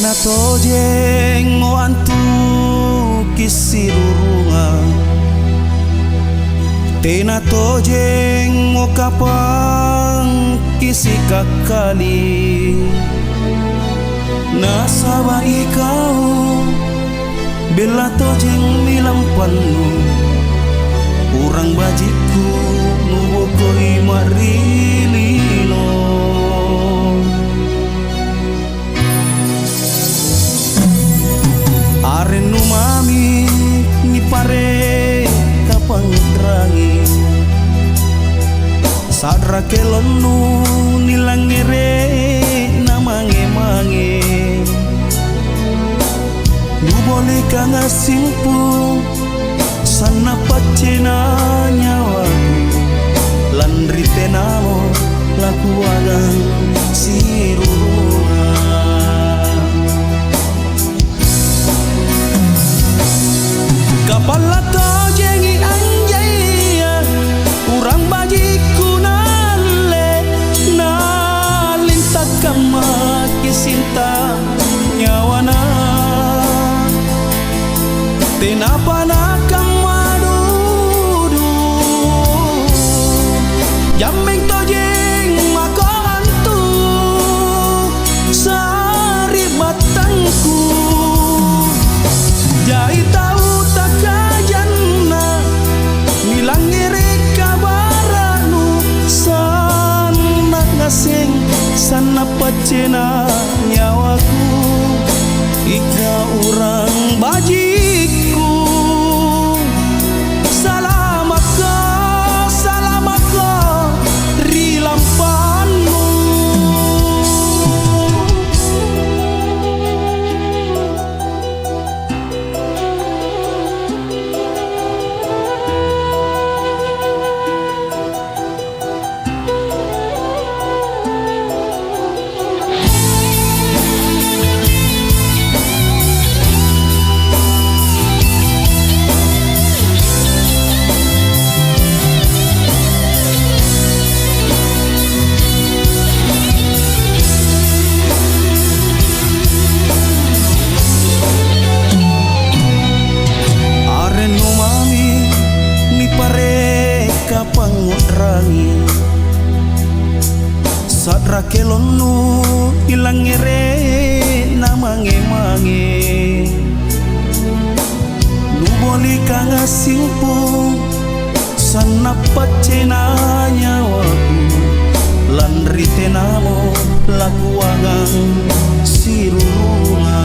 Tena tojeng mo antu kisirurunga, tena tojeng mo kapang kisikakali. Nasaba ikaw bela tojeng milampanu, urang bajiku nubokoi marilino. Aren numami ni pare kapangrangi, sadra kelonu nilangere namange-mange. Nu boleh kang simpu sana pacena nyawaku, landri tenamo laku agang sirurunga. Kapala tojengi anjaya, urang bajiku nale nalintakan maki sinta nyawana. Tenapa nakang madudu, jameng tojeng mako antu sari batangku. Jai tahu takajanna milangire kabaranu, sana ngaseng sana pacena nyawaku, ika urang bajiku. Salamako rilampanmu. Sadra kelonu ilangere namange-mange. Nu boli kang simpu sana pacena nyawaku, landri tenamo laku agang sirurunga.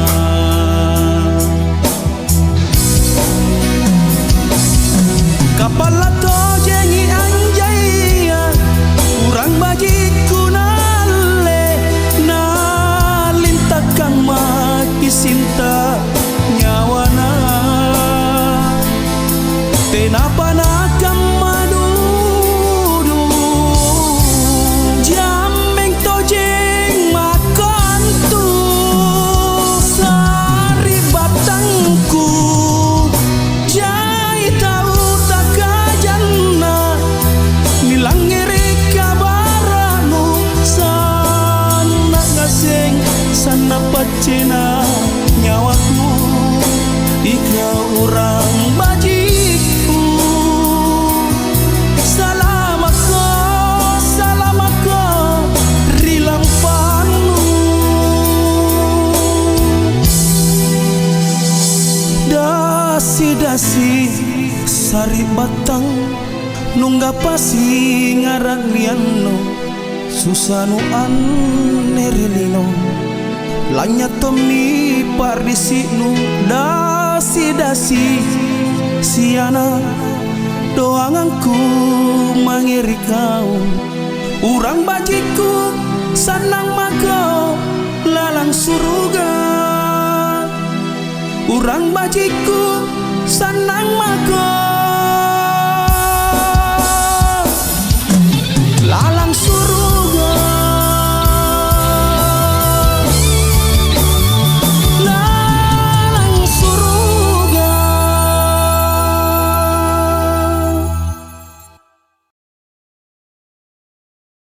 Kapala tojengi anjaya, urang bajiku nale nalintakan maki sinta nyawana. Tenapa nakang madudu, jameng tojeng makantu sari batangku. Jai tahu takajanna milangire kabaranu, sana ngaseng sana pacena nyawaku, ika urang bajiku. Salamako rilampanmu. Dasi-dasi sari batang nungga pasi ngarang liano, susanu anerilino lanya tomi pardisinu. Dasi-dasi siana doanganku mangiri kau, urang bajiku sanang mako lalang suruga. Urang bajiku sanang